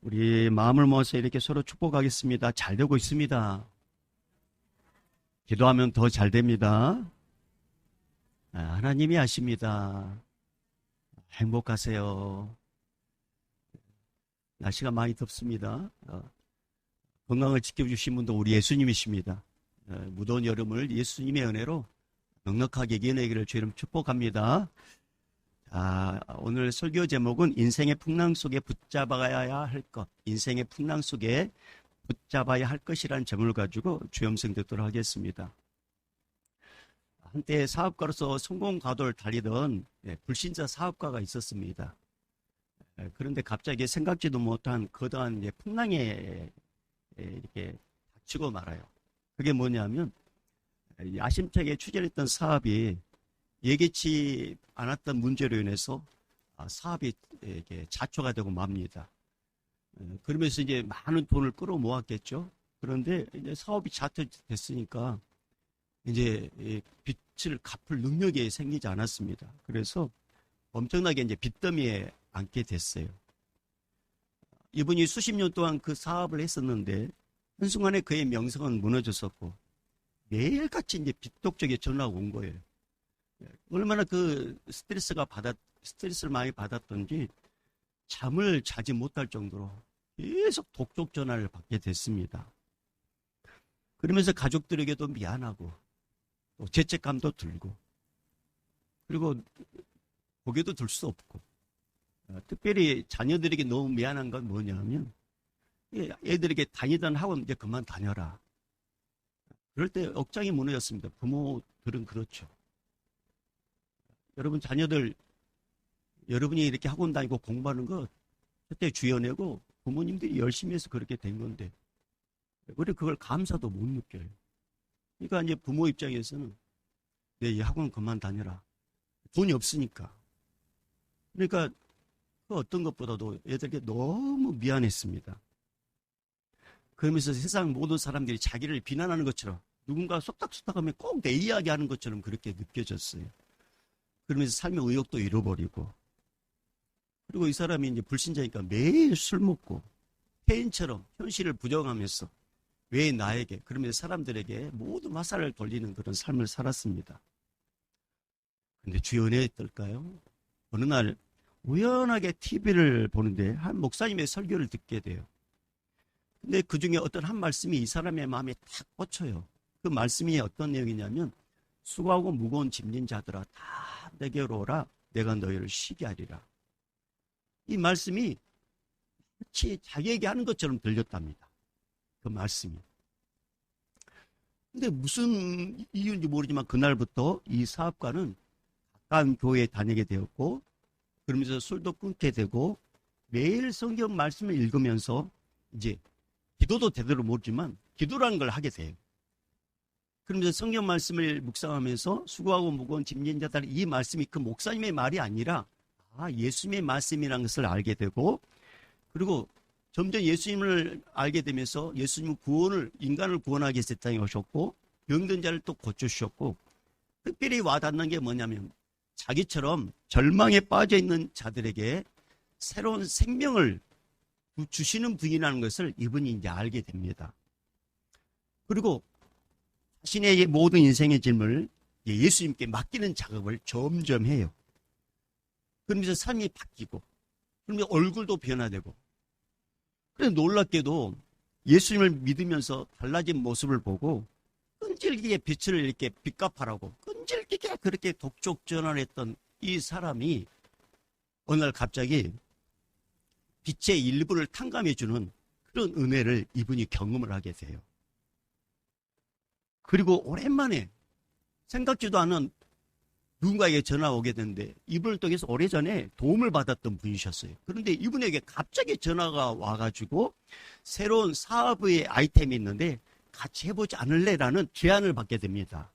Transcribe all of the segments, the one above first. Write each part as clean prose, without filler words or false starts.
우리 마음을 모아서 이렇게 서로 축복하겠습니다. 잘 되고 있습니다. 기도하면 더 잘 됩니다. 하나님이 아십니다. 행복하세요. 날씨가 많이 덥습니다. 건강을 지켜주신 분도 우리 예수님이십니다. 무더운 여름을 예수님의 은혜로 넉넉하게 이겨내기를 주님 축복합니다. 오늘 설교 제목은 인생의 풍랑 속에 붙잡아야 할 것, 인생의 풍랑 속에 붙잡아야 할 것이라는 제목을 가지고 주염승 듣도록 하겠습니다. 한때 사업가로서 성공 가도를 달리던 불신자 사업가가 있었습니다. 그런데 갑자기 생각지도 못한 거대한 풍랑에 이렇게 닥치고 말아요. 그게 뭐냐면 야심차게 추진했던 사업이 예기치 않았던 문제로 인해서 사업이 자초가 되고 맙니다. 그러면서 이제 많은 돈을 끌어모았겠죠. 그런데 이제 사업이 자초됐으니까 이제 빚을 갚을 능력이 생기지 않았습니다. 그래서 엄청나게 이제 빚더미에 앉게 됐어요. 이분이 수십 년 동안 그 사업을 했었는데 한순간에 그의 명성은 무너졌었고 매일같이 이제 빚독촉에 전화가 온 거예요. 얼마나 그 스트레스를 많이 받았던지 잠을 자지 못할 정도로 계속 독촉 전화를 받게 됐습니다. 그러면서 가족들에게도 미안하고 또 죄책감도 들고 그리고 고개도 들 수 없고 특별히 자녀들에게 너무 미안한 건 뭐냐면 애들에게 다니던 학원 이제 그만 다녀라. 그럴 때 억장이 무너졌습니다. 부모들은 그렇죠. 여러분 자녀들 여러분이 이렇게 학원 다니고 공부하는 거 그때 주여내고 부모님들이 열심히 해서 그렇게 된 건데 우리 그걸 감사도 못 느껴요. 그러니까 이제 부모 입장에서는 이 학원 그만 다녀라. 돈이 없으니까. 그러니까 그 어떤 것보다도 애들에게 너무 미안했습니다. 그러면서 세상 모든 사람들이 자기를 비난하는 것처럼 누군가 속닥속닥하면 꼭 내 이야기하는 것처럼 그렇게 느껴졌어요. 그러면서 삶의 의욕도 잃어버리고 그리고 이 사람이 이제 불신자니까 매일 술 먹고 폐인처럼 현실을 부정하면서 왜 나에게 그러면서 사람들에게 모든 화살을 돌리는 그런 삶을 살았습니다. 그런데 주의 은혜에 떨까요? 어느 날 우연하게 TV를 보는데 한 목사님의 설교를 듣게 돼요. 근데 그 중에 어떤 한 말씀이 이 사람의 마음에 탁 꽂혀요. 그 말씀이 어떤 내용이냐면 수고하고 무거운 짐진 자들아 다 내게로 오라 내가 너희를 쉬게 하리라. 이 말씀이 마치 자기에게 하는 것처럼 들렸답니다. 그 말씀이. 근데 무슨 이유인지 모르지만 그날부터 이 사업가는 가까운 교회에 다니게 되었고 그러면서 술도 끊게 되고 매일 성경 말씀을 읽으면서 이제 기도도 제대로 모르지만 기도라는 걸 하게 돼요. 그러면서 성경 말씀을 묵상하면서 수고하고 무거운 짐진 자들 이 말씀이 그 목사님의 말이 아니라 예수님의 말씀이라는 것을 알게 되고 그리고 점점 예수님을 알게 되면서 예수님은 인간을 구원하기 위해서 세상에 오셨고 병든 자를 또 고쳐주셨고 특별히 와닿는 게 뭐냐면 자기처럼 절망에 빠져있는 자들에게 새로운 생명을 주시는 분이라는 것을 이분이 이제 알게 됩니다. 그리고 자신의 모든 인생의 짐을 예수님께 맡기는 작업을 점점 해요. 그러면서 삶이 바뀌고 그러면서 얼굴도 변화되고 그래서 놀랍게도 예수님을 믿으면서 달라진 모습을 보고 끈질기게 빛을 이렇게 빛갚아라고 끈질기게 그렇게 독촉 전환했던 이 사람이 어느 날 갑자기 빛의 일부를 탕감해주는 그런 은혜를 이분이 경험을 하게 돼요. 그리고 오랜만에 생각지도 않은 누군가에게 전화가 오게 됐는데 이분을 통해서 오래전에 도움을 받았던 분이셨어요. 그런데 이분에게 갑자기 전화가 와가지고 새로운 사업의 아이템이 있는데 같이 해보지 않을래라는 제안을 받게 됩니다.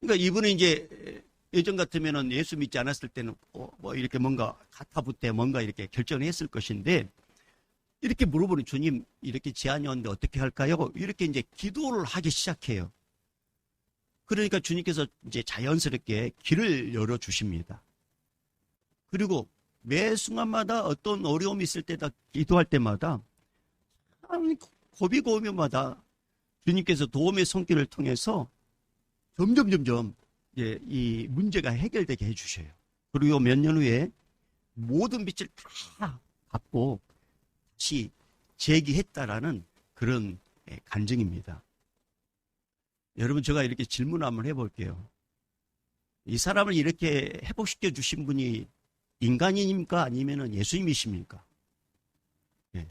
그러니까 이분은 이제 예전 같으면은 예수 믿지 않았을 때는 뭐 이렇게 뭔가 가타부때 뭔가 이렇게 결정을 했을 것인데 이렇게 물어보니 주님 이렇게 제안이 왔는데 어떻게 할까요? 이렇게 이제 기도를 하기 시작해요. 그러니까 주님께서 이제 자연스럽게 길을 열어주십니다. 그리고 매 순간마다 어떤 어려움이 있을 때다 기도할 때마다 참 고비고비마다 주님께서 도움의 손길을 통해서 점점 이 문제가 해결되게 해주셔요. 그리고 몇 년 후에 모든 빛을 다 갚고 다시 재기했다라는 그런 간증입니다. 여러분, 제가 이렇게 질문 한번 해볼게요. 이 사람을 이렇게 회복시켜 주신 분이 인간입니까? 아니면 예수님이십니까? 예.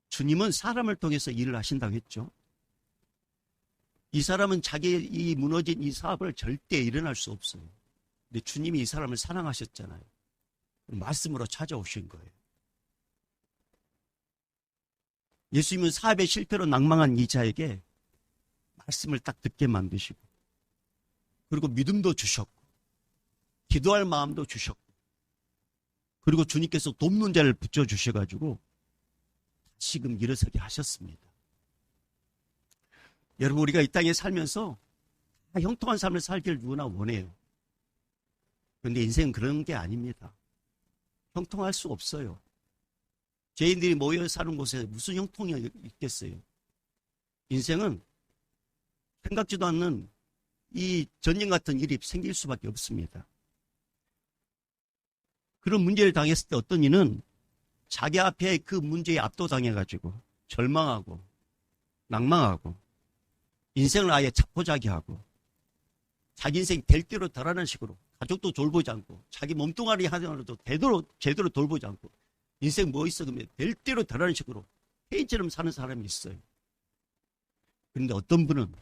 주님은 사람을 통해서 일을 하신다고 했죠. 이 사람은 자기 이 무너진 이 사업을 절대 일어날 수 없어요. 근데 주님이 이 사람을 사랑하셨잖아요. 말씀으로 찾아오신 거예요. 예수님은 사업의 실패로 낭망한 이 자에게 말씀을 딱 듣게 만드시고, 그리고 믿음도 주셨고, 기도할 마음도 주셨고, 그리고 주님께서 돕는 자를 붙여주셔가지고 지금 일어서게 하셨습니다. 여러분, 우리가 이 땅에 살면서 다 형통한 삶을 살기를 누구나 원해요. 그런데 인생은 그런 게 아닙니다. 형통할 수 없어요. 죄인들이 모여 사는 곳에 무슨 형통이 있겠어요? 인생은 생각지도 않는 이 전쟁 같은 일이 생길 수밖에 없습니다. 그런 문제를 당했을 때 어떤 이는 자기 앞에 그 문제에 압도당해가지고 절망하고 낭망하고 인생을 아예 자포자기하고 자기 인생 될 대로 되라는 식으로 가족도 돌보지 않고 자기 몸뚱아리 하나도 제대로 돌보지 않고 인생 뭐 있어 그러면 될 대로 되라는 식으로 회의처럼 사는 사람이 있어요. 그런데 어떤 분은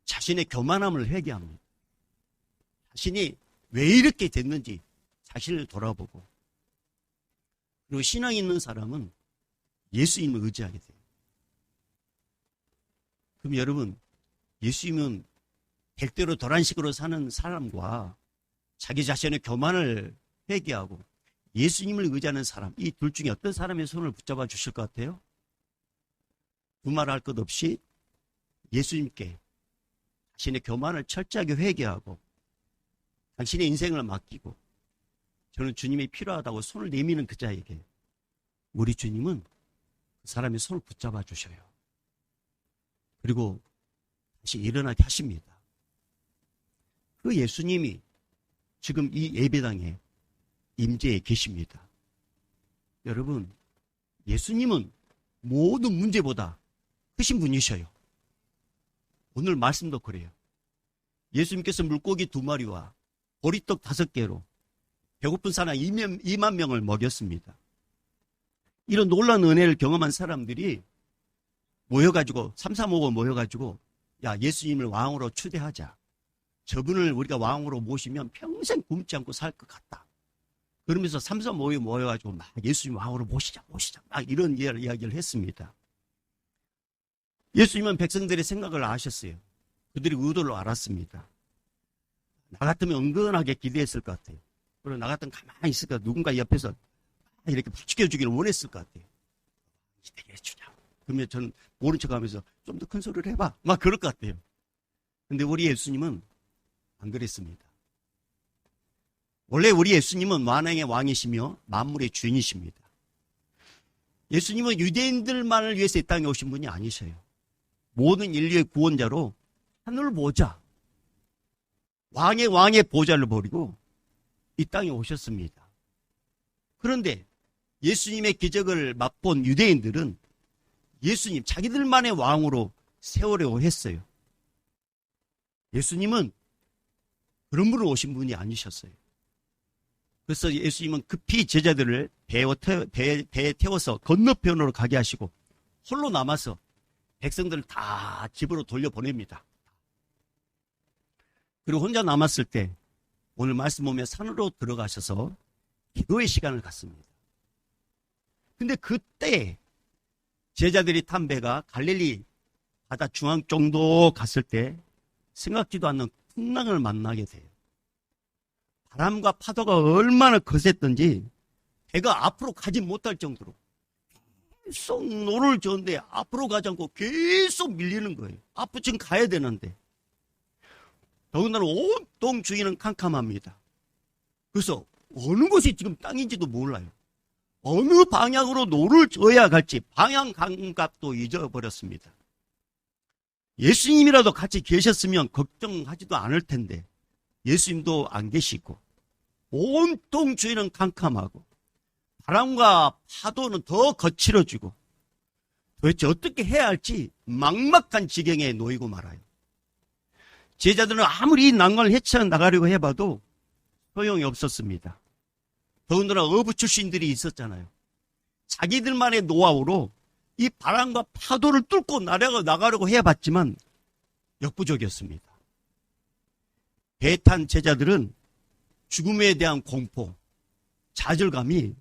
자신의 교만함을 회개합니다. 자신이 왜 이렇게 됐는지 자신을 돌아보고, 그리고 신앙이 있는 사람은 예수님을 의지하게 돼요. 그럼 여러분, 예수님은 될 대로 되라는 식으로 사는 사람과 자기 자신의 교만을 회개하고 예수님을 의지하는 사람, 이 둘 중에 어떤 사람의 손을 붙잡아 주실 것 같아요? 두말할 것 없이 예수님께 자신의 교만을 철저하게 회개하고 당신의 인생을 맡기고 저는 주님이 필요하다고 손을 내미는 그 자에게 우리 주님은 그 사람의 손을 붙잡아 주셔요. 그리고 다시 일어나게 하십니다. 그 예수님이 지금 이 예배당에 임재해 계십니다. 여러분, 예수님은 모든 문제보다 크신 분이셔요. 오늘 말씀도 그래요. 예수님께서 물고기 2마리와 보리떡 5개로 배고픈 사람 2만 명을 먹였습니다. 이런 놀라운 은혜를 경험한 사람들이 모여가지고 335가 모여가지고 야, 예수님을 왕으로 추대하자. 저분을 우리가 왕으로 모시면 평생 굶지 않고 살 것 같다. 그러면서 335에 모여가지고 막 예수님 왕으로 모시자 막 이런 이야기를 했습니다. 예수님은 백성들의 생각을 아셨어요. 그들의 의도를 알았습니다. 나 같으면 은근하게 기대했을 것 같아요. 그리고 나 같으면 가만히 있을까 누군가 옆에서 이렇게 부추겨주기를 원했을 것 같아요. 되게 해주자. 그러면 저는 모른 척하면서 좀 더 큰 소리를 해봐. 막 그럴 것 같아요. 근데 우리 예수님은 안 그랬습니다. 원래 우리 예수님은 만왕의 왕이시며 만물의 주인이십니다. 예수님은 유대인들만을 위해서 이 땅에 오신 분이 아니셔요. 모든 인류의 구원자로 하늘 보좌, 왕의 보좌를 버리고 이 땅에 오셨습니다. 그런데 예수님의 기적을 맛본 유대인들은 예수님 자기들만의 왕으로 세우려고 했어요. 예수님은 그런 분으로 오신 분이 아니셨어요. 그래서 예수님은 급히 제자들을 배에 태워서 건너편으로 가게 하시고 홀로 남아서 백성들을 다 집으로 돌려보냅니다. 그리고 혼자 남았을 때 오늘 말씀 보면 산으로 들어가셔서 기도의 시간을 갖습니다. 근데 그때 제자들이 탄 배가 갈릴리 바다 중앙 정도 갔을 때 생각지도 않는 풍랑을 만나게 돼요. 바람과 파도가 얼마나 거셌던지 배가 앞으로 가지 못할 정도로 계속 노를 저는데 앞으로 가지 않고 계속 밀리는 거예요. 앞으로 지금 가야 되는데. 더군다나 온통 주위는 캄캄합니다. 그래서 어느 곳이 지금 땅인지도 몰라요. 어느 방향으로 노를 져야 갈지 방향 감각도 잊어버렸습니다. 예수님이라도 같이 계셨으면 걱정하지도 않을 텐데 예수님도 안 계시고 온통 주위는 캄캄하고 바람과 파도는 더 거칠어지고 도대체 어떻게 해야 할지 막막한 지경에 놓이고 말아요. 제자들은 아무리 난관을 헤쳐나가려고 해봐도 소용이 없었습니다. 더군다나 어부 출신들이 있었잖아요. 자기들만의 노하우로 이 바람과 파도를 뚫고 나가려고 해봤지만 역부족이었습니다. 배 탄 제자들은 죽음에 대한 공포, 좌절감이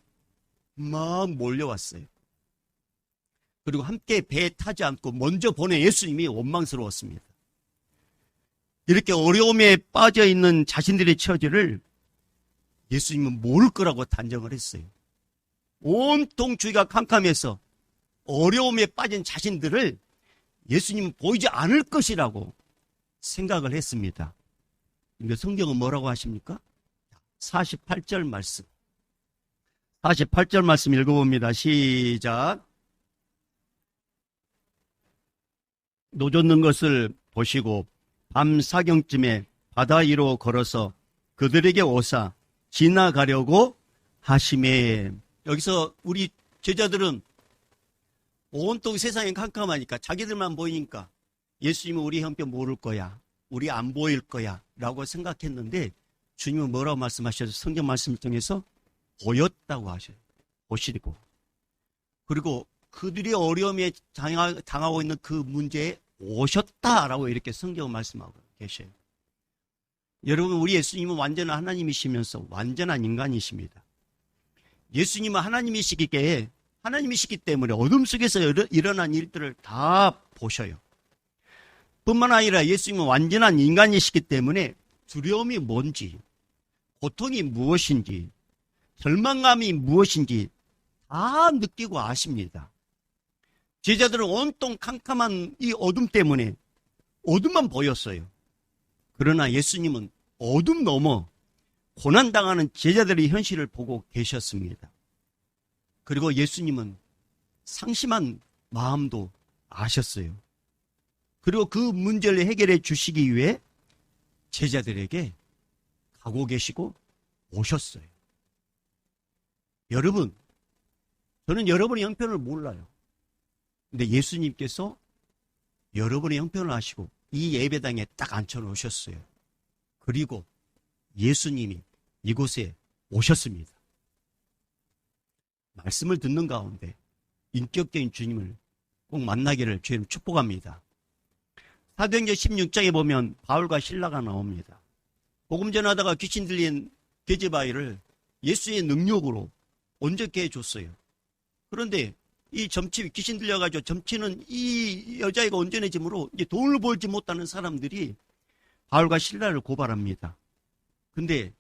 막 몰려왔어요. 그리고 함께 배에 타지 않고 먼저 보낸 예수님이 원망스러웠습니다. 이렇게 어려움에 빠져 있는 자신들의 처지를 예수님은 모를 거라고 단정을 했어요. 온통 주위가 캄캄해서 어려움에 빠진 자신들을 예수님은 보이지 않을 것이라고 생각을 했습니다. 근데 성경은 뭐라고 하십니까? 48절 말씀. 48절 말씀 읽어봅니다. 시작. 노젓는 것을 보시고 밤 사경쯤에 바다 위로 걸어서 그들에게 오사 지나가려고 하시매. 여기서 우리 제자들은 온통 세상에 캄캄하니까 자기들만 보이니까 예수님은 우리 형편 모를 거야, 우리 안 보일 거야 라고 생각했는데 주님은 뭐라고 말씀하셔서 성경 말씀을 통해서 보였다고 하셔요. 보시고 그리고 그들이 어려움에 당하고 있는 그 문제에 오셨다라고 이렇게 성경을 말씀하고 계셔요. 여러분, 우리 예수님은 완전한 하나님이시면서 완전한 인간이십니다. 예수님은 하나님이시기 때문에 어둠 속에서 일어난 일들을 다 보셔요. 뿐만 아니라 예수님은 완전한 인간이시기 때문에 두려움이 뭔지, 고통이 무엇인지, 절망감이 무엇인지 다 느끼고 아십니다. 제자들은 온통 캄캄한 이 어둠 때문에 어둠만 보였어요. 그러나 예수님은 어둠 넘어 고난당하는 제자들의 현실을 보고 계셨습니다. 그리고 예수님은 상심한 마음도 아셨어요. 그리고 그 문제를 해결해 주시기 위해 제자들에게 가고 계시고 오셨어요. 여러분, 저는 여러분의 형편을 몰라요. 근데 예수님께서 여러분의 형편을 아시고 이 예배당에 딱 앉혀놓으셨어요. 그리고 예수님이 이곳에 오셨습니다. 말씀을 듣는 가운데 인격적인 주님을 꼭 만나기를 주님 축복합니다. 사도행전 16장에 보면 바울과 실라가 나옵니다. 복음 전하다가 귀신 들린 게즈바이를 예수의 능력으로 온전케 해줬어요. 그런데 이 점치, 귀신 들려가지고 점치는 이 여자애가 온전해지므로 이제 돈을 벌지 못하는 사람들이 바울과 실라를 고발합니다. 근데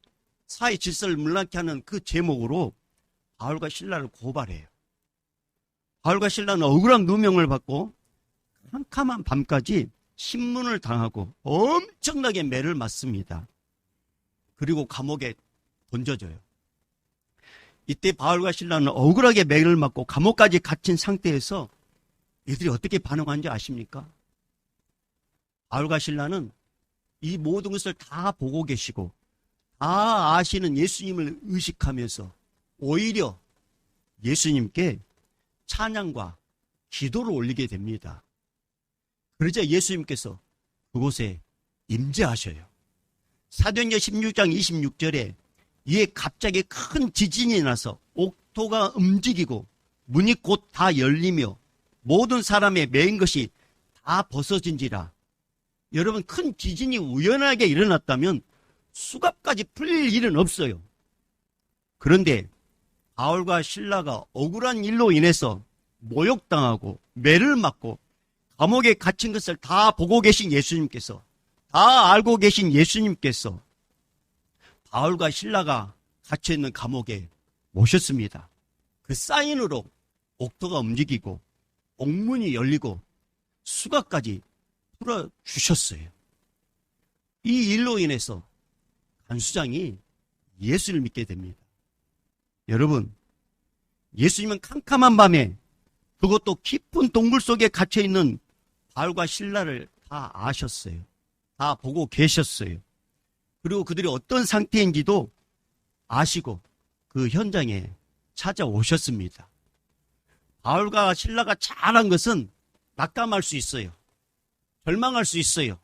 사회 질서를 문란케 하는 그 제목으로 바울과 실라를 고발해요. 바울과 실라는 억울한 누명을 받고 캄캄한 밤까지 신문을 당하고 엄청나게 매를 맞습니다. 그리고 감옥에 던져져요. 이때 바울과 실라는 억울하게 매를 맞고 감옥까지 갇힌 상태에서 이들이 어떻게 반응한지 아십니까? 바울과 실라는 이 모든 것을 다 보고 계시고 다 아시는 예수님을 의식하면서 오히려 예수님께 찬양과 기도를 올리게 됩니다. 그러자 예수님께서 그곳에 임재하셔요. 사도행전 16장 26절에 이에 갑자기 큰 지진이 나서 옥토가 움직이고 문이 곧 다 열리며 모든 사람의 매인 것이 다 벗어진지라. 여러분, 큰 지진이 우연하게 일어났다면 수갑까지 풀릴 일은 없어요. 그런데 바울과 실라가 억울한 일로 인해서 모욕당하고 매를 맞고 감옥에 갇힌 것을 다 보고 계신 예수님께서, 다 알고 계신 예수님께서 바울과 실라가 갇혀있는 감옥에 모셨습니다. 그 사인으로 옥토가 움직이고 옥문이 열리고 수갑까지 풀어주셨어요. 이 일로 인해서 간수장이 예수를 믿게 됩니다. 여러분, 예수님은 캄캄한 밤에 그것도 깊은 동굴 속에 갇혀있는 바울과 실라를 다 아셨어요. 다 보고 계셨어요. 그리고 그들이 어떤 상태인지도 아시고 그 현장에 찾아오셨습니다. 바울과 실라가 잘한 것은 낙담할 수 있어요. 절망할 수 있어요.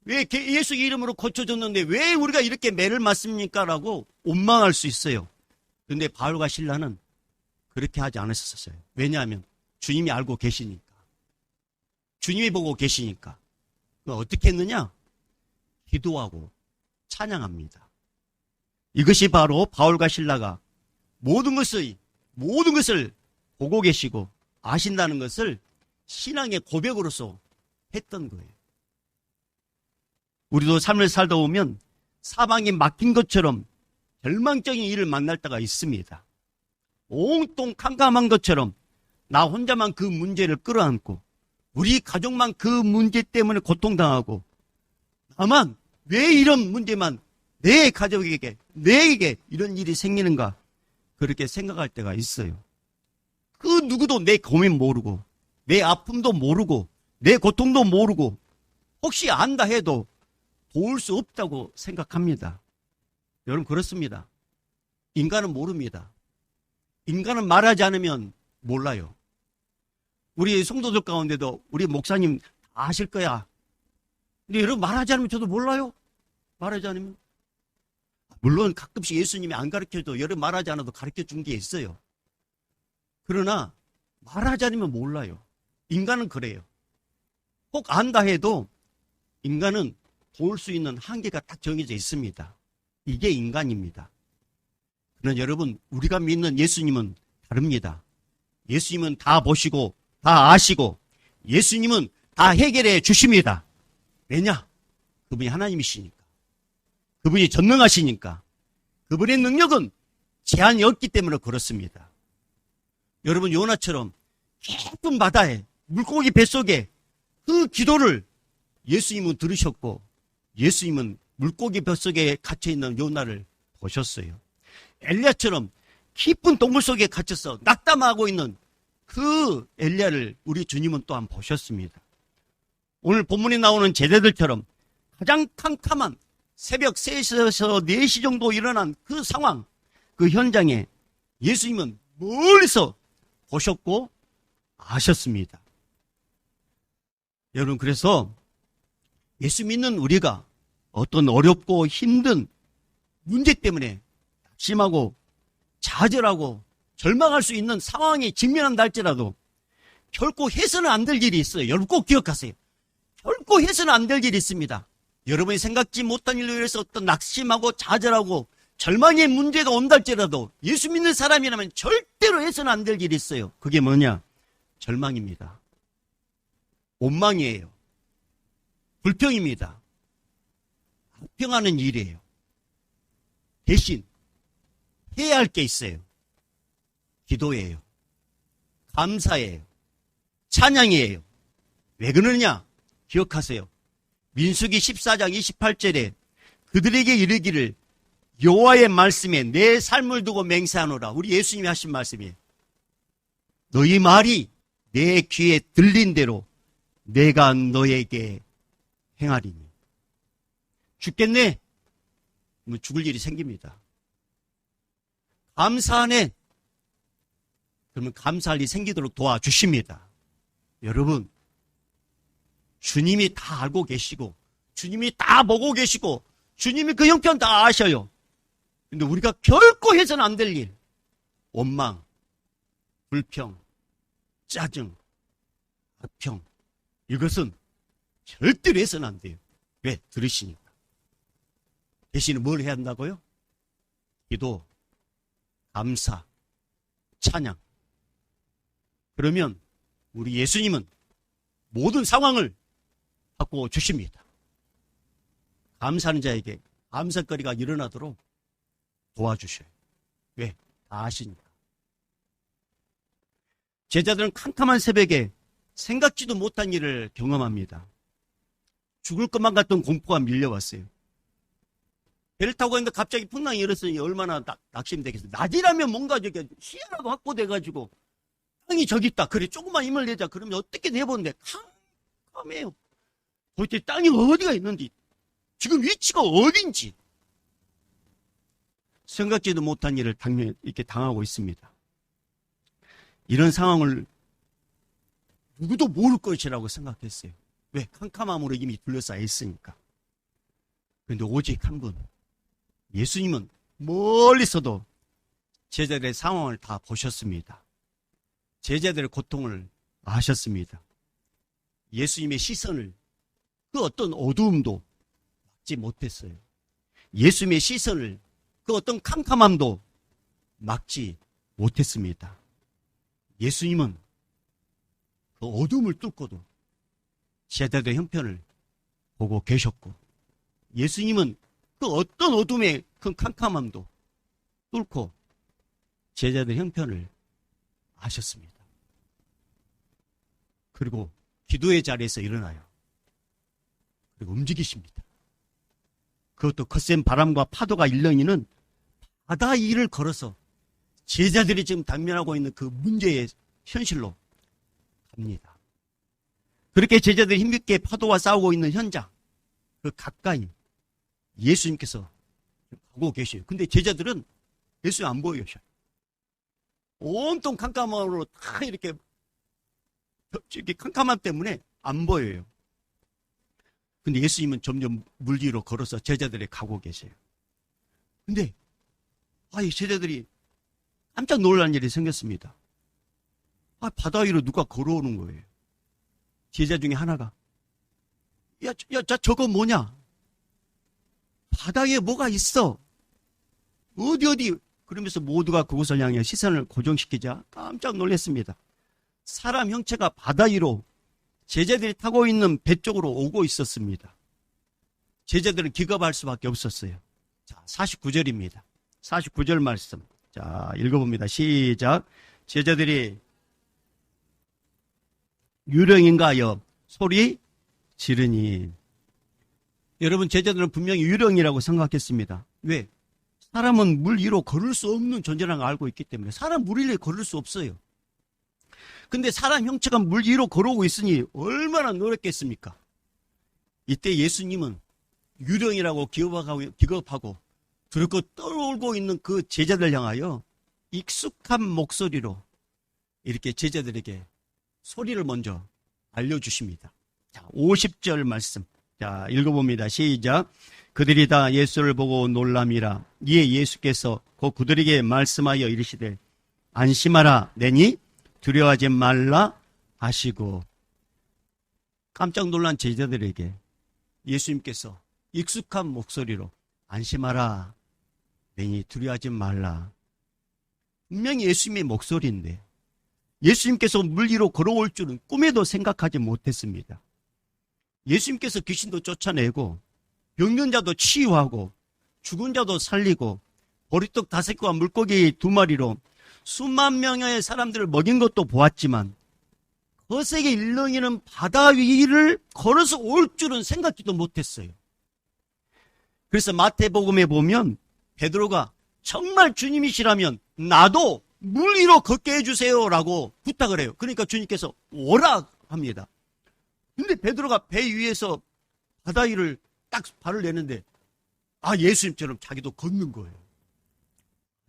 왜 예수 이름으로 고쳐줬는데 왜 우리가 이렇게 매를 맞습니까? 라고 원망할 수 있어요. 그런데 바울과 실라는 그렇게 하지 않으셨어요. 왜냐하면 주님이 알고 계시니까. 주님이 보고 계시니까. 어떻게 했느냐? 기도하고 찬양합니다. 이것이 바로 바울과 실라가 모든 것을 보고 계시고 아신다는 것을 신앙의 고백으로서 했던 거예요. 우리도 삶을 살다 보면 사방이 막힌 것처럼 절망적인 일을 만날 때가 있습니다. 온통 캄캄한 것처럼 나 혼자만 그 문제를 끌어안고 우리 가족만 그 문제 때문에 고통당하고 나만 왜 이런 문제만 내 가족에게 내에게 이런 일이 생기는가 그렇게 생각할 때가 있어요. 그 누구도 내 고민 모르고 내 아픔도 모르고 내 고통도 모르고 혹시 안다 해도 도울 수 없다고 생각합니다. 여러분 그렇습니다. 인간은 모릅니다. 인간은 말하지 않으면 몰라요. 우리 성도들 가운데도 우리 목사님 다 아실 거야. 근데 여러분 말하지 않으면 저도 몰라요. 말하지 않으면. 물론 가끔씩 예수님이 안 가르쳐도 여러분 말하지 않아도 가르쳐 준 게 있어요. 그러나 말하지 않으면 몰라요. 인간은 그래요. 혹 안다 해도 인간은 도울 수 있는 한계가 딱 정해져 있습니다. 이게 인간입니다. 그러나 여러분 우리가 믿는 예수님은 다릅니다. 예수님은 다 보시고 다 아시고 예수님은 다 해결해 주십니다. 왜냐? 그분이 하나님이시니까. 그분이 전능하시니까. 그분의 능력은 제한이 없기 때문에 그렇습니다. 여러분 요나처럼 깊은 바다에 물고기 뱃속에 그 기도를 예수님은 들으셨고 예수님은 물고기 뱃속에 갇혀있는 요나를 보셨어요. 엘리야처럼 깊은 동굴 속에 갇혀서 낙담하고 있는 그 엘리야를 우리 주님은 또한 보셨습니다. 오늘 본문에 나오는 제자들처럼 가장 캄캄한 새벽 3시에서 4시 정도 일어난 그 상황, 그 현장에 예수님은 멀리서 보셨고 아셨습니다. 여러분 그래서 예수 믿는 우리가 어떤 어렵고 힘든 문제 때문에 낙심하고 좌절하고 절망할 수 있는 상황에 직면한다 할지라도 결코 해서는 안 될 일이 있어요. 여러분 꼭 기억하세요. 결코 해서는 안 될 일이 있습니다. 여러분이 생각지 못한 일로 인해서 어떤 낙심하고 좌절하고 절망의 문제가 온다 할지라도 예수 믿는 사람이라면 절대로 해서는 안 될 일이 있어요. 그게 뭐냐? 절망입니다. 원망이에요. 불평입니다. 불평하는 일이에요. 대신 해야 할 게 있어요. 기도예요. 감사예요. 찬양이에요. 왜 그러느냐? 기억하세요. 민수기 14장 28절에 그들에게 이르기를 여호와의 말씀에 내 삶을 두고 맹세하노라. 우리 예수님이 하신 말씀이에요. 너희 말이 내 귀에 들린 대로 내가 너에게 행하리니. 죽겠네? 그러면 죽을 일이 생깁니다. 감사하네? 그러면 감사할 일이 생기도록 도와주십니다. 여러분, 주님이 다 알고 계시고 주님이 다 보고 계시고 주님이 그 형편 다 아셔요. 근데 우리가 결코 해서는 안 될 일, 원망, 불평, 짜증, 악평, 이것은 절대로 해서는 안 돼요. 왜? 들으시니까. 대신에 뭘 해야 한다고요? 기도, 감사, 찬양. 그러면 우리 예수님은 모든 상황을 바꿔 주십니다. 감사하는 자에게 감사거리가 일어나도록 도와주셔요. 왜? 다 아시니까. 제자들은 캄캄한 새벽에 생각지도 못한 일을 경험합니다. 죽을 것만 같던 공포가 밀려왔어요. 배를 타고 있는데 갑자기 풍랑이 일었으니 얼마나 낙심되겠어요. 낮이라면 뭔가 저게 시야라도 확보돼가지고 땅이 저기 있다. 그래 조금만 힘을 내자. 그러면 어떻게 내보는데 캄캄해요. 도대체 땅이 어디가 있는지, 지금 위치가 어딘지 생각지도 못한 일을 당연히 이렇게 당하고 있습니다. 이런 상황을 누구도 모를 것이라고 생각했어요. 왜? 캄캄함으로 이미 둘러싸여 있으니까. 그런데 오직 한 분, 예수님은 멀리서도 제자들의 상황을 다 보셨습니다. 제자들의 고통을 아셨습니다. 예수님의 시선을 그 어떤 어두움도 막지 못했어요. 예수님의 시선을 그 어떤 캄캄함도 막지 못했습니다. 예수님은 그 어둠을 뚫고도 제자들의 형편을 보고 계셨고, 예수님은 그 어떤 어둠의 큰 캄캄함도 뚫고 제자들의 형편을 아셨습니다. 그리고 기도의 자리에서 일어나요. 그리고 움직이십니다. 그것도 거센 바람과 파도가 일렁이는 바다 위를 걸어서 제자들이 지금 당면하고 있는 그 문제의 현실로 갑니다. 그렇게 제자들이 힘겹게 파도와 싸우고 있는 현장, 그 가까이 예수님께서 가고 계셔요. 근데 제자들은 예수님 안 보여요. 온통 캄캄함으로 다 이렇게 캄캄함 때문에 안 보여요. 근데 예수님은 점점 물 위로 걸어서 제자들이 가고 계세요. 근데 이 제자들이 깜짝 놀란 일이 생겼습니다. 바다 위로 누가 걸어오는 거예요. 제자 중에 하나가, 저거 뭐냐? 바다에 뭐가 있어? 어디? 그러면서 모두가 그곳을 향해 시선을 고정시키자 깜짝 놀랐습니다. 사람 형체가 바다 위로 제자들이 타고 있는 배 쪽으로 오고 있었습니다. 제자들은 기겁할 수밖에 없었어요. 자, 49절입니다. 49절 말씀. 자, 읽어봅니다. 시작. 제자들이 유령인가 하여 소리 지르니. 여러분, 제자들은 분명히 유령이라고 생각했습니다. 왜? 사람은 물 위로 걸을 수 없는 존재라는 걸 알고 있기 때문에. 사람 물 위로 걸을 수 없어요. 근데 사람 형체가 물 위로 걸어오고 있으니 얼마나 놀랐겠습니까? 이때 예수님은 유령이라고 기겁하고 두렵고 떨고 있는 그 제자들 향하여 익숙한 목소리로 이렇게 제자들에게 소리를 먼저 알려주십니다. 자, 50절 말씀. 자, 읽어봅니다. 시작. 그들이 다 예수를 보고 놀람이라. 이에 예수께서 그들에게 말씀하여 이르시되 안심하라 내니 두려워하지 말라 하시고. 깜짝 놀란 제자들에게 예수님께서 익숙한 목소리로 안심하라 내니 두려워하지 말라. 분명히 예수님의 목소리인데 예수님께서 물 위로 걸어올 줄은 꿈에도 생각하지 못했습니다. 예수님께서 귀신도 쫓아내고 병든 자도 치유하고 죽은 자도 살리고 보리떡 5개와 물고기 2마리로 수만 명의 사람들을 먹인 것도 보았지만 거세게 일렁이는 바다 위를 걸어서 올 줄은 생각지도 못했어요. 그래서 마태복음에 보면 베드로가 정말 주님이시라면 나도 물 위로 걷게 해주세요 라고 부탁을 해요. 그러니까 주님께서 오라 합니다. 근데 베드로가 배 위에서 바다 위를 딱 발을 내는데 예수님처럼 자기도 걷는 거예요.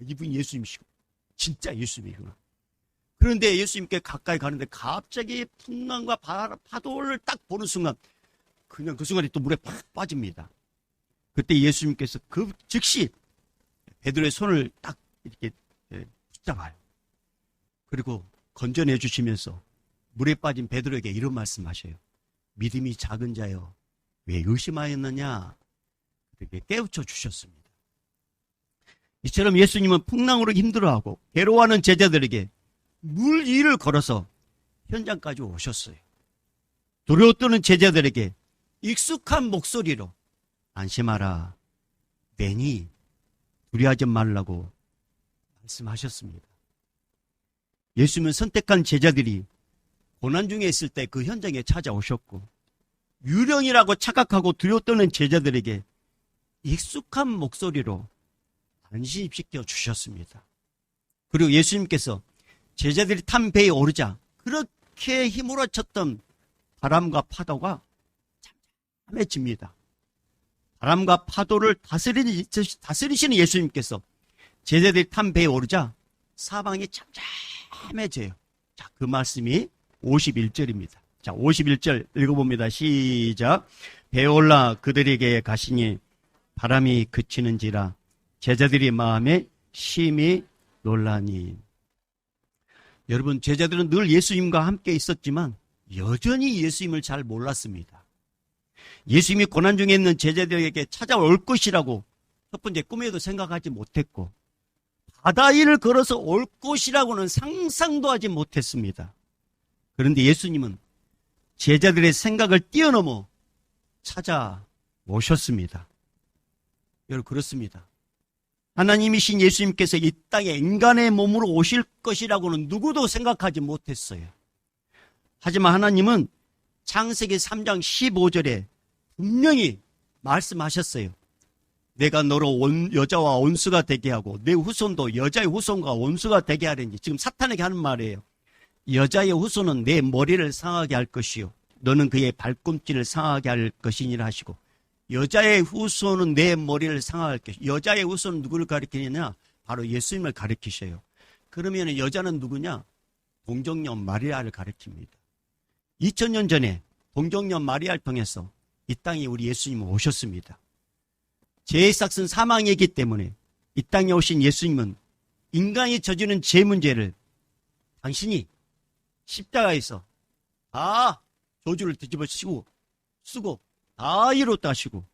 이분이 예수님이시고 진짜 예수님이구나. 그런데 예수님께 가까이 가는데 갑자기 풍랑과 파도를 딱 보는 순간 그냥 그 순간에 또 물에 팍 빠집니다. 그때 예수님께서 즉시 베드로의 손을 딱 이렇게 붙잡아요. 그리고 건져내 주시면서 물에 빠진 베드로에게 이런 말씀하셔요. 믿음이 작은 자여 왜 의심하였느냐? 그렇게 깨우쳐 주셨습니다. 이처럼 예수님은 풍랑으로 힘들어하고 괴로워하는 제자들에게 물 위를 걸어서 현장까지 오셨어요. 두려워 떠는 제자들에게 익숙한 목소리로 안심하라 내니 두려워하지 말라고 말씀하셨습니다. 예수님은 선택한 제자들이 고난 중에 있을 때 그 현장에 찾아오셨고 유령이라고 착각하고 두려워 떠는 제자들에게 익숙한 목소리로 안심시켜 주셨습니다. 그리고 예수님께서 제자들이 탄 배에 오르자 그렇게 휘몰아쳤던 바람과 파도가 잠잠해집니다. 바람과 파도를 다스리시는 예수님께서 제자들이 탄 배에 오르자 사방이 잠잠해져요. 자, 그 말씀이 51절입니다. 자, 51절 읽어봅니다. 시작. 배에 올라 그들에게 가시니 바람이 그치는지라 제자들이 마음에 심히 놀라니. 여러분, 제자들은 늘 예수님과 함께 있었지만 여전히 예수님을 잘 몰랐습니다. 예수님이 고난 중에 있는 제자들에게 찾아올 것이라고 첫 번째 꿈에도 생각하지 못했고, 바다 위를 걸어서 올 것이라고는 상상도 하지 못했습니다. 그런데 예수님은 제자들의 생각을 뛰어넘어 찾아오셨습니다. 여러분, 그렇습니다. 하나님이신 예수님께서 이 땅에 인간의 몸으로 오실 것이라고는 누구도 생각하지 못했어요. 하지만 하나님은 창세기 3장 15절에 분명히 말씀하셨어요. 내가 너로 여자와 원수가 되게 하고 내 후손도 여자의 후손과 원수가 되게 하려니. 지금 사탄에게 하는 말이에요. 여자의 후손은 내 머리를 상하게 할 것이요 너는 그의 발꿈치를 상하게 할 것이니라 하시고, 여자의 후손은 내 머리를 상하게 할 것이요. 여자의 후손은 누구를 가리키느냐? 바로 예수님을 가리키셔요. 그러면 여자는 누구냐? 동정녀 마리아를 가리킵니다. 2000년 전에 동정녀 마리아를 통해서 이 땅에 우리 예수님은 오셨습니다. 죄의 삭은 사망이기 때문에 이 땅에 오신 예수님은 인간이 저지른 죄 문제를 당신이 십자가에서 다 저주를 뒤집어 쓰고 다 이뤘다 하시고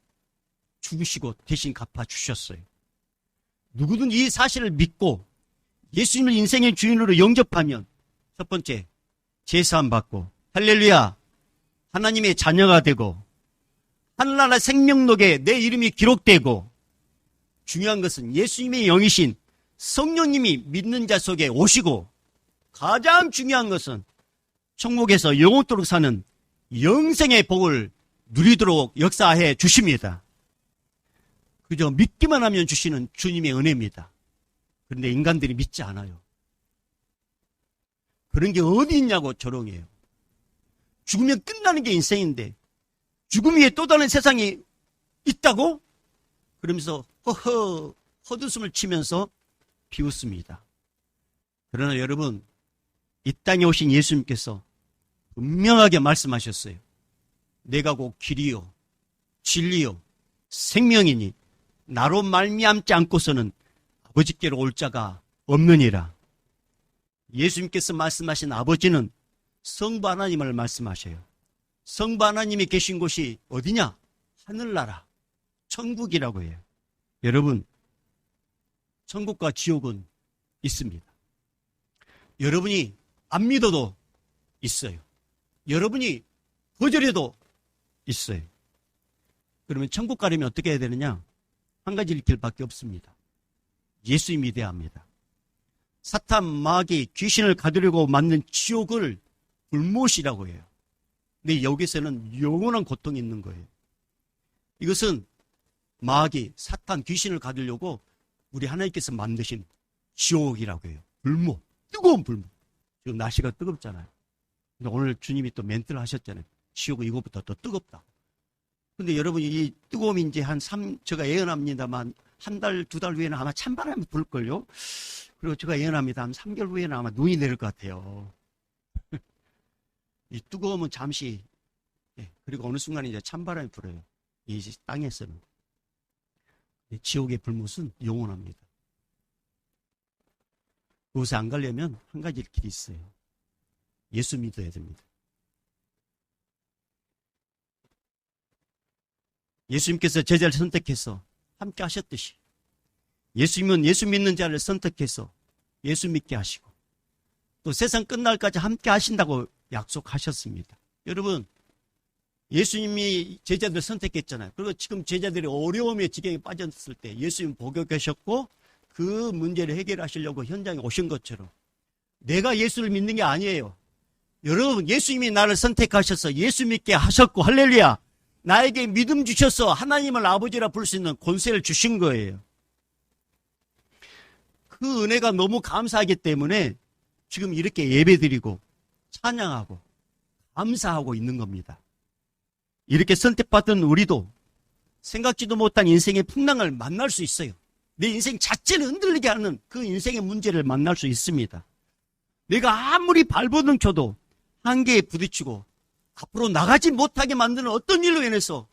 죽으시고 대신 갚아주셨어요. 누구든 이 사실을 믿고 예수님을 인생의 주인으로 영접하면 첫 번째, 제사함 받고 할렐루야 하나님의 자녀가 되고 하늘나라 생명록에 내 이름이 기록되고, 중요한 것은 예수님의 영이신 성령님이 믿는 자 속에 오시고, 가장 중요한 것은 천국에서 영원토록 사는 영생의 복을 누리도록 역사해 주십니다. 그저 믿기만 하면 주시는 주님의 은혜입니다. 그런데 인간들이 믿지 않아요. 그런 게 어디 있냐고 조롱해요. 죽으면 끝나는 게 인생인데 죽음 위에 또 다른 세상이 있다고? 그러면서 헛웃음을 치면서 비웃습니다. 그러나 여러분, 이 땅에 오신 예수님께서 분명하게 말씀하셨어요. 내가 곧 길이요 진리요 생명이니 나로 말미암지 않고서는 아버지께로 올 자가 없느니라. 예수님께서 말씀하신 아버지는 성부 하나님을 말씀하셔요. 성부 하나님이 계신 곳이 어디냐? 하늘나라, 천국이라고 해요. 여러분, 천국과 지옥은 있습니다. 여러분이 안 믿어도 있어요. 여러분이 거절해도 있어요. 그러면 천국 가려면 어떻게 해야 되느냐? 한 가지 길밖에 없습니다. 예수님 믿어야 합니다. 사탄, 마귀, 귀신을 가두려고 만든 지옥을 불못이라고 해요. 근데 여기서는 영원한 고통이 있는 거예요. 이것은 마귀, 사탄, 귀신을 가두려고 우리 하나님께서 만드신 지옥이라고 해요. 불못, 뜨거운 불못. 지금 날씨가 뜨겁잖아요. 근데 오늘 주님이 또 멘트를 하셨잖아요. 지옥은 이것보다 더 뜨겁다. 근데 여러분, 이 뜨거움이 이제 제가 예언합니다만 한 달, 두 달 후에는 아마 찬바람이 불걸요. 그리고 제가 예언합니다. 한 3개월 후에는 아마 눈이 내릴 것 같아요. 이 뜨거움은 잠시, 그리고 어느 순간에 이제 찬바람이 불어요. 이 땅에서는. 지옥의 불못은 영원합니다. 그곳에 안 가려면 한 가지 길이 있어요. 예수 믿어야 됩니다. 예수님께서 제자를 선택해서 함께 하셨듯이 예수님은 예수 믿는 자를 선택해서 예수 믿게 하시고 또 세상 끝날까지 함께 하신다고 약속하셨습니다. 여러분, 예수님이 제자들을 선택했잖아요. 그리고 지금 제자들이 어려움에 지경에 빠졌을 때 예수님 복역하셨고 그 문제를 해결하시려고 현장에 오신 것처럼 내가 예수를 믿는 게 아니에요. 여러분, 예수님이 나를 선택하셔서 예수 믿게 하셨고 할렐루야, 나에게 믿음 주셔서 하나님을 아버지라 부를 수 있는 권세를 주신 거예요. 그 은혜가 너무 감사하기 때문에 지금 이렇게 예배드리고 찬양하고 감사하고 있는 겁니다. 이렇게 선택받은 우리도 생각지도 못한 인생의 풍랑을 만날 수 있어요. 내 인생 자체를 흔들리게 하는 그 인생의 문제를 만날 수 있습니다. 내가 아무리 발버둥 쳐도 한계에 부딪히고 앞으로 나가지 못하게 만드는 어떤 일로 인해서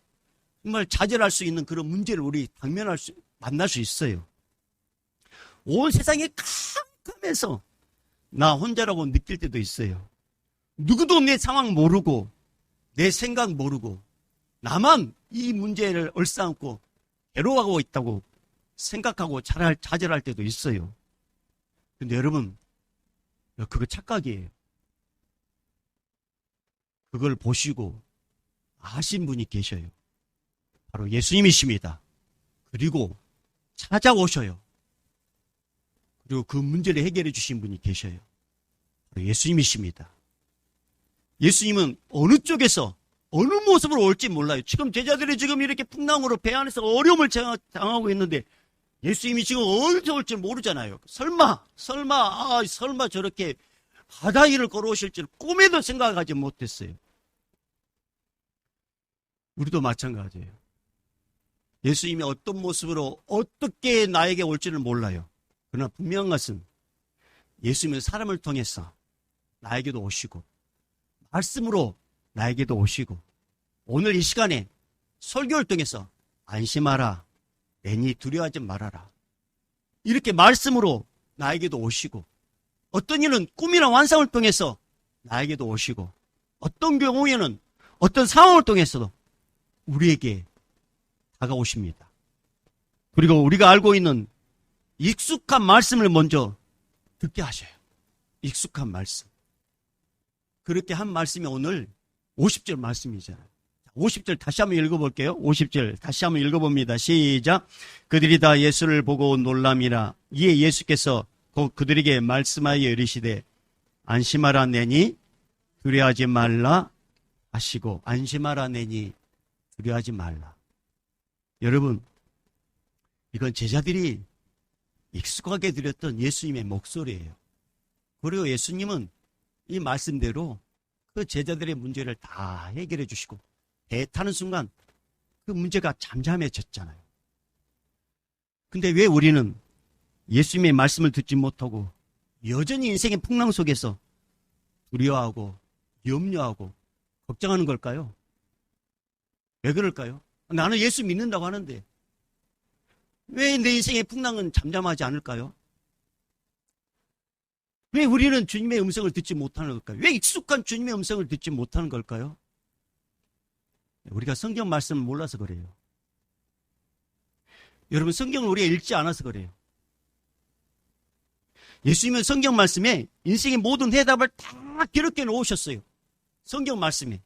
정말 좌절할 수 있는 그런 문제를 우리 만날 수 있어요. 온 세상이 캄캄해서 나 혼자라고 느낄 때도 있어요. 누구도 내 상황 모르고 내 생각 모르고 나만 이 문제를 얼싸안고 괴로워하고 있다고 생각하고 좌절할 때도 있어요. 근데 여러분, 그거 착각이에요. 그걸 보시고 아신 분이 계셔요. 바로 예수님이십니다. 그리고 찾아오셔요. 그리고 그 문제를 해결해 주신 분이 계셔요. 바로 예수님이십니다. 예수님은 어느 쪽에서 어느 모습으로 올지 몰라요. 지금 제자들이 지금 이렇게 풍랑으로 배 안에서 어려움을 당하고 있는데 예수님이 지금 어디서 올지 모르잖아요. 설마 저렇게 바다 위를 걸어오실 줄 꿈에도 생각하지 못했어요. 우리도 마찬가지예요. 예수님이 어떤 모습으로 어떻게 나에게 올지를 몰라요. 그러나 분명한 것은 예수님은 사람을 통해서 나에게도 오시고 말씀으로 나에게도 오시고 오늘 이 시간에 설교를 통해서 안심하라, 내니 두려워하지 말아라, 이렇게 말씀으로 나에게도 오시고 어떤 일은 꿈이나 환상을 통해서 나에게도 오시고 어떤 경우에는 어떤 상황을 통해서도 우리에게 다가오십니다. 그리고 우리가 알고 있는 익숙한 말씀을 먼저 듣게 하셔요. 익숙한 말씀. 그렇게 한 말씀이 오늘 50절 말씀이잖아요. 50절 다시 한번 읽어볼게요. 50절 다시 한번 읽어봅니다. 시작. 그들이 다 예수를 보고 놀람이라. 이에 예수께서 그들에게 말씀하여 이르시되 안심하라 내니 두려워하지 말라 하시고, 안심하라 내니 두려워하지 말라. 여러분, 이건 제자들이 익숙하게 드렸던 예수님의 목소리예요. 그리고 예수님은 이 말씀대로 그 제자들의 문제를 다 해결해 주시고 배 타는 순간 그 문제가 잠잠해졌잖아요. 근데 왜 우리는 예수님의 말씀을 듣지 못하고 여전히 인생의 풍랑 속에서 두려워하고 염려하고 걱정하는 걸까요? 왜 그럴까요? 나는 예수 믿는다고 하는데 왜 내 인생의 풍랑은 잠잠하지 않을까요? 왜 우리는 주님의 음성을 듣지 못하는 걸까요? 왜 익숙한 주님의 음성을 듣지 못하는 걸까요? 우리가 성경 말씀을 몰라서 그래요. 여러분, 성경을 우리가 읽지 않아서 그래요. 예수님은 성경 말씀에 인생의 모든 해답을 다 기록해 놓으셨어요. 성경 말씀에.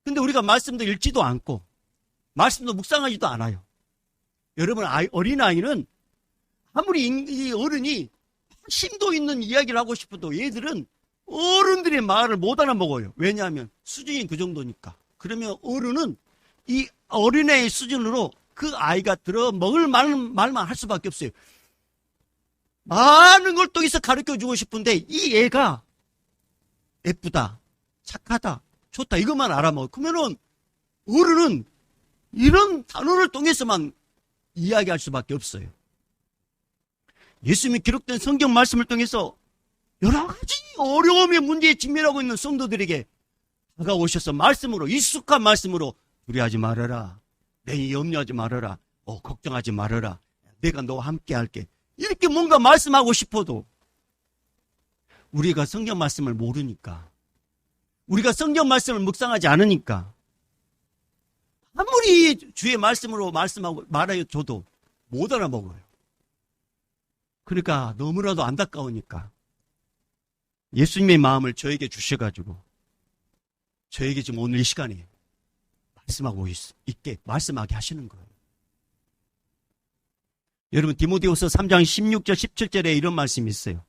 근데 우리가 말씀도 읽지도 않고 말씀도 묵상하지도 않아요. 여러분, 어린아이는 아무리 이 어른이 심도 있는 이야기를 하고 싶어도 얘들은 어른들의 말을 못 알아먹어요. 왜냐하면 수준이 그 정도니까. 그러면 어른은 이 어린애의 수준으로 그 아이가 들어먹을 말만 할 수밖에 없어요. 많은 걸 통해서 가르쳐주고 싶은데 이 애가 예쁘다, 착하다, 좋다 이것만 알아먹어. 그러면은 어른은 이런 단어를 통해서만 이야기할 수밖에 없어요. 예수님이 기록된 성경 말씀을 통해서 여러 가지 어려움의 문제에 직면하고 있는 성도들에게 다가오셔서 말씀으로, 익숙한 말씀으로 두려워하지 말아라, 내니 염려하지 말아라, 걱정하지 말아라, 내가 너와 함께 할게, 이렇게 뭔가 말씀하고 싶어도 우리가 성경 말씀을 모르니까, 우리가 성경 말씀을 묵상하지 않으니까 아무리 주의 말씀으로 말씀하고 말해줘도 못 알아먹어요. 그러니까 너무나도 안타까우니까 예수님의 마음을 저에게 주셔가지고 저에게 지금 오늘 이 시간에 말씀하게 하시는 거예요. 여러분, 디모데후서 3장 16절 17절에 이런 말씀이 있어요.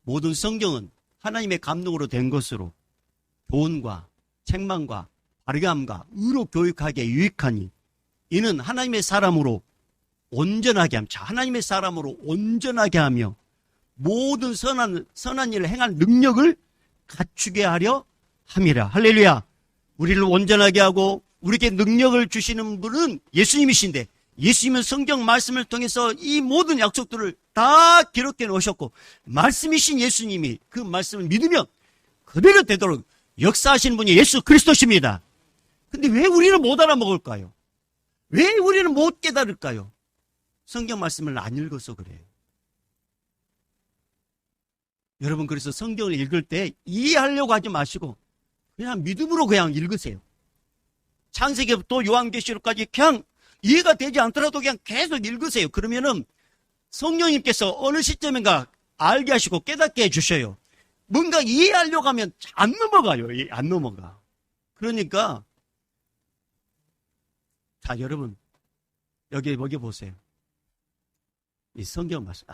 모든 성경은 하나님의 감동으로 된 것으로 교훈과 책망과 바르게 함과 의로 교육하기에 유익하니 이는 하나님의 사람으로 온전하게 함, 하나님의 사람으로 온전하게 하며 모든 선한 일을 행할 능력을 갖추게 하려 함이라. 할렐루야. 우리를 온전하게 하고 우리에게 능력을 주시는 분은 예수님이신데, 예수님은 성경 말씀을 통해서 이 모든 약속들을 다 기록해 놓으셨고, 말씀이신 예수님이 그 말씀을 믿으면 그대로 되도록 역사하시는 분이 예수 그리스도십니다. 근데 왜 우리는 못 알아먹을까요? 왜 우리는 못 깨달을까요? 성경 말씀을 안 읽어서 그래요. 여러분, 그래서 성경을 읽을 때 이해하려고 하지 마시고 그냥 믿음으로 그냥 읽으세요. 창세기부터 요한계시록까지 그냥 이해가 되지 않더라도 그냥 계속 읽으세요. 그러면은 성령님께서 어느 시점인가 알게 하시고 깨닫게 해주셔요. 뭔가 이해하려고 하면 안 넘어가요. 안 넘어가. 그러니까 자, 여러분 여기 보세요. 이 성경 말씀.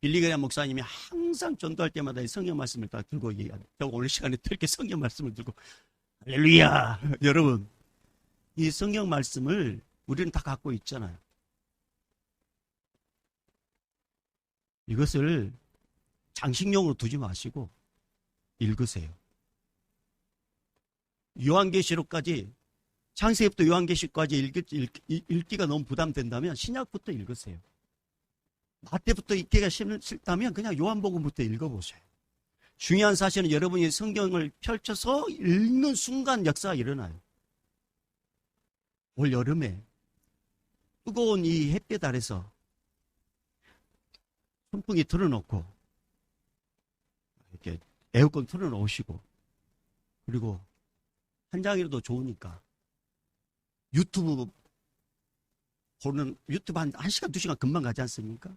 빌리그레이엄 목사님이 항상 전도할 때마다 이 성경 말씀을 다 들고 얘기하는. 저 오늘 시간에 이렇게 성경 말씀을 들고 할렐루야. 여러분, 이 성경 말씀을 우리는 다 갖고 있잖아요. 이것을 장식용으로 두지 마시고 읽으세요. 요한계시록까지, 창세기부터 요한계시록까지 읽기가 너무 부담된다면 신약부터 읽으세요. 마태부터 읽기가 싫다면 그냥 요한복음부터 읽어보세요. 중요한 사실은 여러분이 성경을 펼쳐서 읽는 순간 역사가 일어나요. 올 여름에 뜨거운 이 햇볕 아래서 선풍기 틀어놓고 이렇게 에어컨 틀어놓으시고, 그리고 한 장이라도 좋으니까 유튜브 보는, 유튜브 한 1시간 2시간 금방 가지 않습니까?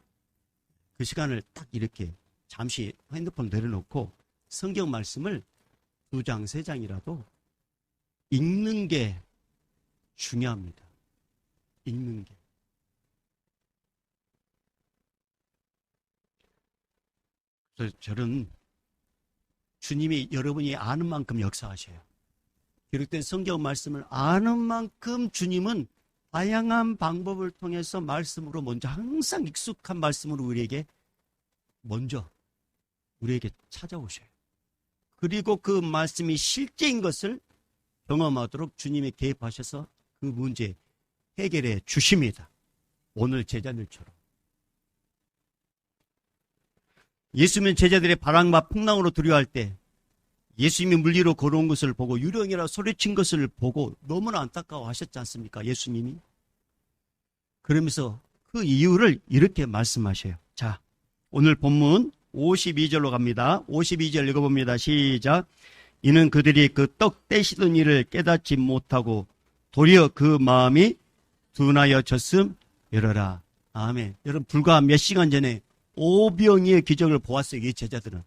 그 시간을 딱 이렇게 잠시 핸드폰 내려놓고 성경 말씀을 2장 3장이라도 읽는 게 중요합니다. 읽는 게. 그래서 저는 주님이 여러분이 아는 만큼 역사하셔요. 기록된 성경 말씀을 아는 만큼 주님은 다양한 방법을 통해서 말씀으로 먼저, 항상 익숙한 말씀으로 우리에게 찾아오셔요. 그리고 그 말씀이 실제인 것을 경험하도록 주님이 개입하셔서 그 문제 해결해 주십니다. 오늘 제자들처럼. 예수님은 제자들의 바람과 풍랑으로 두려워할 때 예수님이 물리로 걸어온 것을 보고 유령이라 소리친 것을 보고 너무나 안타까워하셨지 않습니까? 예수님이. 그러면서 그 이유를 이렇게 말씀하셔요. 자, 오늘 본문 52절로 갑니다. 52절 읽어봅니다. 시작. 이는 그들이 그 떡 떼시던 일을 깨닫지 못하고 도리어 그 마음이 둔하여 졌음이러라. 아멘. 여러분, 불과 몇 시간 전에 오병이의 기적을 보았어요. 이 제자들은.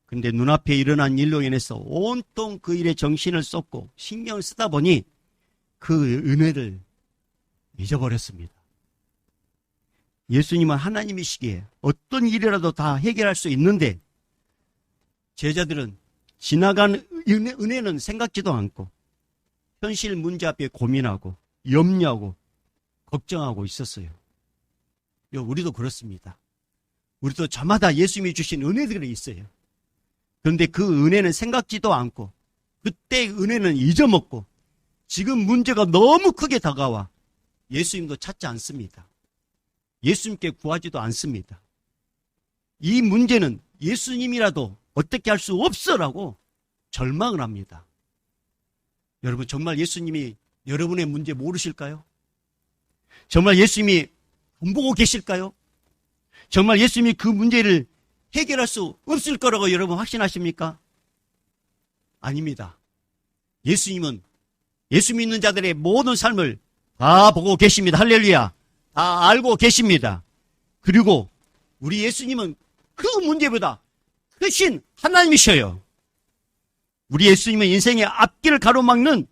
근데 눈앞에 일어난 일로 인해서 온통 그 일에 정신을 쏟고 신경을 쓰다 보니 그 은혜를 잊어버렸습니다. 예수님은 하나님이시기에 어떤 일이라도 다 해결할 수 있는데 제자들은 지나간 은혜는 생각지도 않고 현실 문제 앞에 고민하고 염려하고 걱정하고 있었어요. 우리도 그렇습니다. 우리도 저마다 예수님이 주신 은혜들이 있어요. 그런데 그 은혜는 생각지도 않고 그때 은혜는 잊어먹고 지금 문제가 너무 크게 다가와 예수님도 찾지 않습니다. 예수님께 구하지도 않습니다. 이 문제는 예수님이라도 어떻게 할 수 없어라고 절망을 합니다. 여러분, 정말 예수님이 여러분의 문제 모르실까요? 정말 예수님이 안 보고 계실까요? 정말 예수님이 그 문제를 해결할 수 없을 거라고 여러분 확신하십니까? 아닙니다. 예수님은 예수 믿는 자들의 모든 삶을 다 보고 계십니다. 할렐루야. 다 알고 계십니다. 그리고 우리 예수님은 그 문제보다 크신 하나님이셔요. 우리 예수님은 인생의 앞길을 가로막는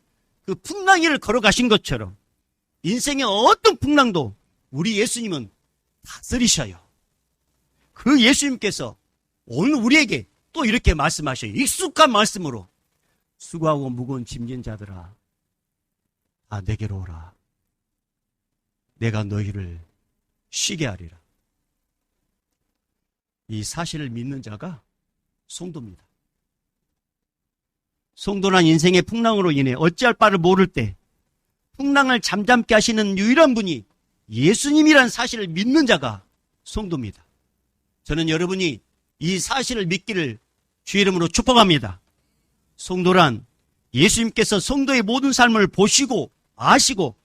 그 풍랑이를 걸어가신 것처럼 인생의 어떤 풍랑도 우리 예수님은 다스리셔요. 그 예수님께서 오늘 우리에게 또 이렇게 말씀하셔요. 익숙한 말씀으로 수고하고 무거운 짐진 자들아, 다 내게로 오라. 내가 너희를 쉬게 하리라. 이 사실을 믿는 자가 성도입니다. 성도란 인생의 풍랑으로 인해 어찌할 바를 모를 때 풍랑을 잠잠케 하시는 유일한 분이 예수님이란 사실을 믿는 자가 성도입니다. 저는 여러분이 이 사실을 믿기를 주의 이름으로 축복합니다. 성도란 예수님께서 성도의 모든 삶을 보시고 아시고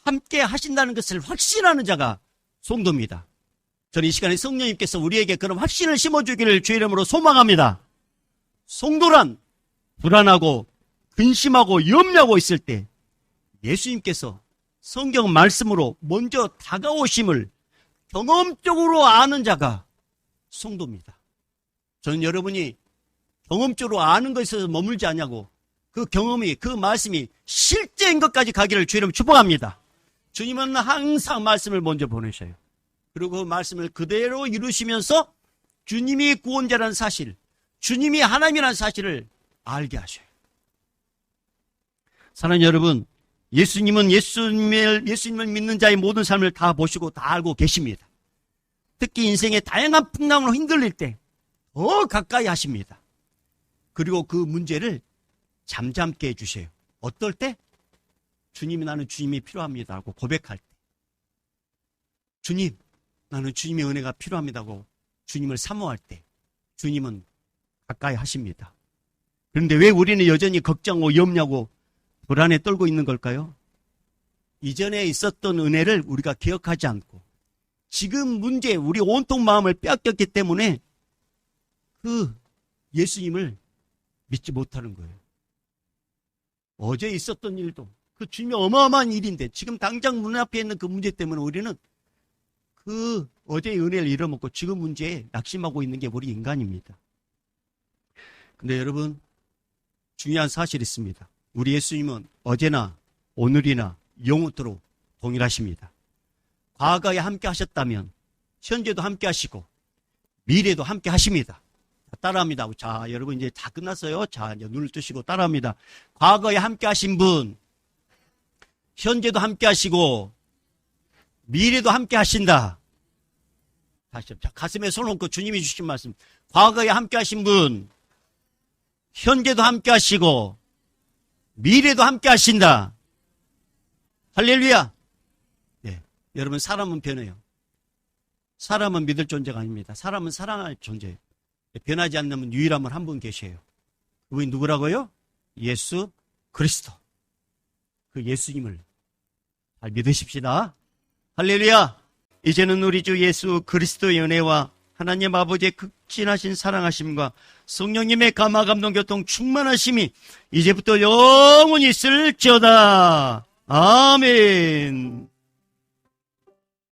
함께 하신다는 것을 확신하는 자가 성도입니다. 저는 이 시간에 성령님께서 우리에게 그런 확신을 심어주기를 주의 이름으로 소망합니다. 성도란 불안하고 근심하고 염려하고 있을 때 예수님께서 성경 말씀으로 먼저 다가오심을 경험적으로 아는 자가 성도입니다. 저는 여러분이 경험적으로 아는 것에 머물지 않냐고 그 경험이, 그 말씀이 실제인 것까지 가기를 주의 이름으로 축복합니다. 주님은 항상 말씀을 먼저 보내셔요. 그리고 그 말씀을 그대로 이루시면서 주님이 구원자라는 사실, 주님이 하나님이라는 사실을 알게 하셔요. 사랑하는 여러분, 예수님은 예수님을 믿는 자의 모든 삶을 다 보시고 다 알고 계십니다. 특히 인생의 다양한 풍랑으로 흔들릴 때 더 가까이 하십니다. 그리고 그 문제를 잠잠게 해주세요. 어떨 때? 주님이 나는 주님이 필요합니다 하고 고백할 때. 주님, 나는 주님의 은혜가 필요합니다 하고 주님을 사모할 때 주님은 가까이 하십니다. 그런데 왜 우리는 여전히 걱정하고 염려하고 불안에 떨고 있는 걸까요? 이전에 있었던 은혜를 우리가 기억하지 않고 지금 문제, 우리 온통 마음을 빼앗겼기 때문에 그 예수님을 믿지 못하는 거예요. 어제 있었던 일도 그 주님의 어마어마한 일인데 지금 당장 문 앞에 있는 그 문제 때문에 우리는 그 어제의 은혜를 잃어먹고 지금 문제에 낙심하고 있는 게 우리 인간입니다. 근데 여러분, 중요한 사실이 있습니다. 우리 예수님은 어제나 오늘이나 영원토록 동일하십니다. 과거에 함께 하셨다면 현재도 함께 하시고 미래도 함께 하십니다. 따라합니다. 자, 여러분 이제 다 끝났어요. 자, 이제 눈을 뜨시고 따라합니다. 과거에 함께 하신 분, 현재도 함께 하시고 미래도 함께 하신다. 다시 자, 가슴에 손 얹고 주님이 주신 말씀. 과거에 함께 하신 분, 현재도 함께 하시고 미래도 함께 하신다. 할렐루야. 네, 여러분 사람은 변해요. 사람은 믿을 존재가 아닙니다. 사람은 사랑할 존재예요. 변하지 않는 분 유일한 분 한 분 계셔요. 그분이 누구라고요? 예수 그리스도. 그 예수님을 잘 믿으십시다. 할렐루야. 이제는 우리 주 예수 그리스도의 은혜와 하나님 아버지의 극진하신 사랑하심과 성령님의 감화 감동 교통 충만하심이 이제부터 영원히 있을지어다. 아멘.